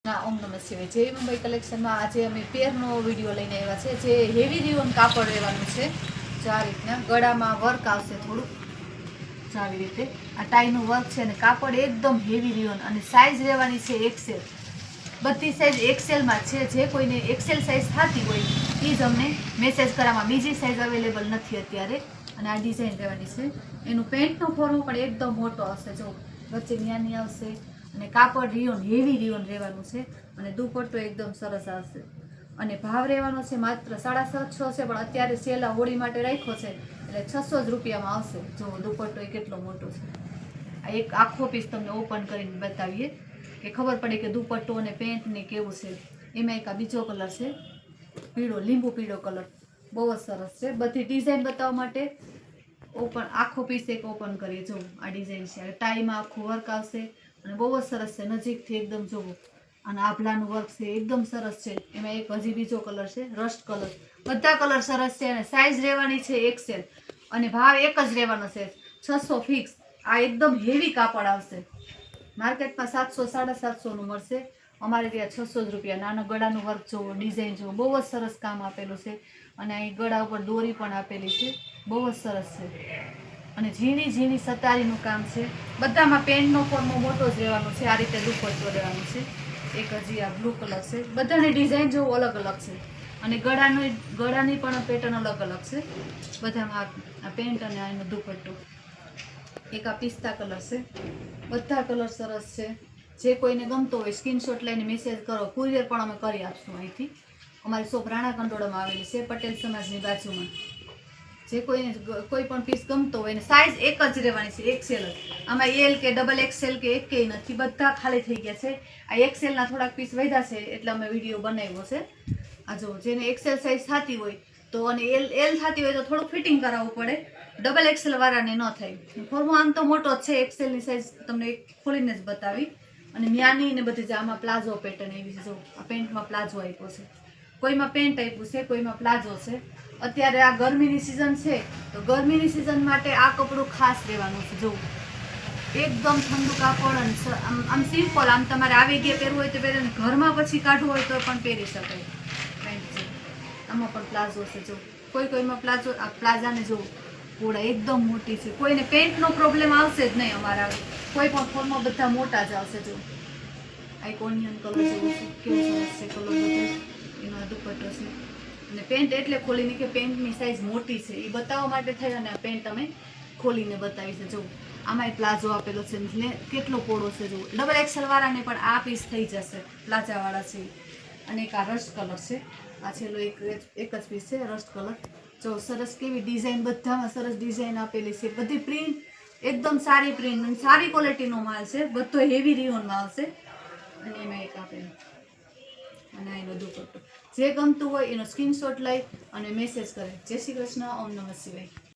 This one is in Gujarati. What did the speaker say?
ઓમ નમઃ શિવાય. જય મુંબઈ કલેક્શનમાં આજે અમે પેરનો વિડીયો લઈને આવ્યા છે. જે હેવી રિયોન કાપડ રહેવાનું છે. જો આ રીતના ગળામાં વર્ક આવશે થોડુંક. જો આવી રીતે આ ટાઈનું વર્ક છે અને કાપડ એકદમ હેવી રિયોન અને સાઇઝ રહેવાની છે એક્સેલ. બધી સાઇઝ એક્સેલમાં છે. જે કોઈને એક્સેલ સાઇઝ થતી હોય એ જ અમને મેસેજ કરવામાં. બીજી સાઇઝ અવેલેબલ નથી અત્યારે. અને આ ડિઝાઇન રહેવાની છે. એનું પેન્ટનો ફોર્મ પણ એકદમ મોટો હશે. જો વચ્ચે ન્યાની આવશે અને કાપડ રિયોન હેવી રિયોન રહેવાનું છે અને દુપટ્ટો એકદમ સરસ આવશે. અને ભાવ રહેવાનો છે માત્ર 750 છે, પણ અત્યારે સેલા હોળી માટે રાખ્યો છે એટલે 600 જ રૂપિયામાં આવશે. જો દુપટ્ટો એ કેટલો મોટો છે. આ એક આખો પીસ તમને ઓપન કરીને બતાવીએ કે ખબર પડે કે દુપટ્ટો અને પેન્ટ ને કેવું છે. એમાં એક આ બીજો કલર છે, પીળો, લીંબુ પીળો કલર, બહુ જ સરસ છે. બધી ડિઝાઇન બતાવવા માટે ઓપન આખો પીસ એક ઓપન કરીએ. જો આ ડિઝાઇન છે, ટાઈમાં આખું વર્ક આવશે અને બહુ જ સરસ છે. નજીકથી એકદમ જોવો. અને આભલાનું વર્ક છે એકદમ સરસ છે. એમાં એક હજી બીજો કલર છે, રસ્ટ કલર. બધા કલર સરસ છે અને સાઇઝ રહેવાની છે એક્સેલ અને ભાવ એક જ રહેવાનો છે, 600 ફિક્સ. આ એકદમ હેવી કાપડ આવશે. માર્કેટમાં 700 750 નું મળશે, અમારે ત્યાં 600 જ રૂપિયા. નાના ગળાનું વર્ક જોવો, ડિઝાઇન જોવો, બહુ જ સરસ કામ આપેલું છે. અને અહીં ગળા ઉપર દોરી પણ આપેલી છે, બહુ જ સરસ છે. અને ઝીણી ઝીણી સતારીનું કામ છે. બધામાં પેન્ટનો ફોર્મ મોટો જ રહેવાનો છે. આ રીતે દુપટ્ટો રહેવાનું છે. એક હજી આ બ્લુ કલર છે. બધાની ડિઝાઇન જો અલગ અલગ છે અને ગળાની પણ પેટર્ન અલગ અલગ છે. બધામાં આ પેન્ટ અને આનો દુપટ્ટો. એક આ પિસ્તા કલર છે. બધા કલર સરસ છે. જે કોઈને ગમતો હોય સ્ક્રીનશોટ લઈને મેસેજ કરો. કુરિયર પણ અમે કરી આપશું અહીંથી. અમારી શોપ રાણા કંટોળામાં આવેલી છે, પટેલ સમાજની બાજુમાં. જે કોઈને કોઈ પણ પીસ ગમતો હોય ને સાઇઝ એક જ રહેવાની છે એક્સેલ જ. આમાં એલ કે ડબલ એક્સેલ કે એકેય નથી, બધા ખાલી થઈ ગયા છે. આ એક્સેલના થોડાક પીસ વધ્યા છે એટલે અમે વિડીયો બનાવ્યો છે. આ જો જેને એક્સેલ સાઇઝ થતી હોય તો અને એલ થતી હોય તો થોડુંક ફિટિંગ કરાવવું પડે. ડબલ એક્સેલ વાળાને ન થાય. ફોર્મો આમ તો મોટો જ છે. એક્સેલની સાઇઝ તમને ખોલીને જ બતાવી. અને ન્યાની ને બધી જ આમાં પ્લાઝો પેટર્ન એવી છે. જો આ પેન્ટમાં પ્લાઝો આપ્યો છે, કોઈમાં પેન્ટ આપ્યું છે, કોઈમાં પ્લાઝો છે. અત્યારે આ ગરમીની સિઝન છે તો ગરમીની સિઝન માટે આ કપડું ખાસ રહેવાનું છે. જો એકદમ ઠંડુ કાપડ અને આમ સિમ્પલ, આમ તમારે આવી ગયા પહેરવું હોય તો પહેરે, ઘરમાં પછી કાઢવું હોય તો પણ પહેરી શકાય. પેન્ટ છે, આમાં પણ પ્લાઝો છે. જો કોઈમાં પ્લાઝો, આ પ્લાઝાને જો ઘોડા એકદમ મોટી છે. કોઈને પેન્ટનો પ્રોબ્લેમ આવશે જ નહીં. અમારા કોઈ પણ ફોર્મમાં બધા મોટા જ આવશે. જો આ એક ઓનિયન કલર જેવું છે, કેવું સરસ છે કલર બધું. એનો દુપટ્ટો છે અને પેન્ટ એટલે ખોલીને કે પેન્ટની સાઇઝ મોટી છે એ બતાવવા માટે થઈ અને આ પેન્ટ અમે ખોલીને બતાવી છે. જો આમાં પ્લાઝો આપેલો છે, કેટલો પોળો છે. જો ડબલ એક્સેલ વાળાને પણ આ પીસ થઈ જશે, પ્લાઝા વાળા છે. અને એક આ રસ્ટ કલર છે. આ છેલ્લો એક જ પીસ છે, રસ્ટ કલર. જો સરસ કેવી ડિઝાઇન, બધામાં સરસ ડિઝાઇન આપેલી છે. બધી પ્રિન્ટ એકદમ સારી પ્રિન્ટ, સારી ક્વોલિટીનો માલ છે. બધો હેવી રિયોનમાં આવશે. અને એમાં એક આપેલું અને એનો દુપટ્ટો. જે ગમતું હોય એનો સ્ક્રીનશોટ લઈ અને મેસેજ કરે. જય શ્રી કૃષ્ણ. ઓમ નમઃ શિવાય.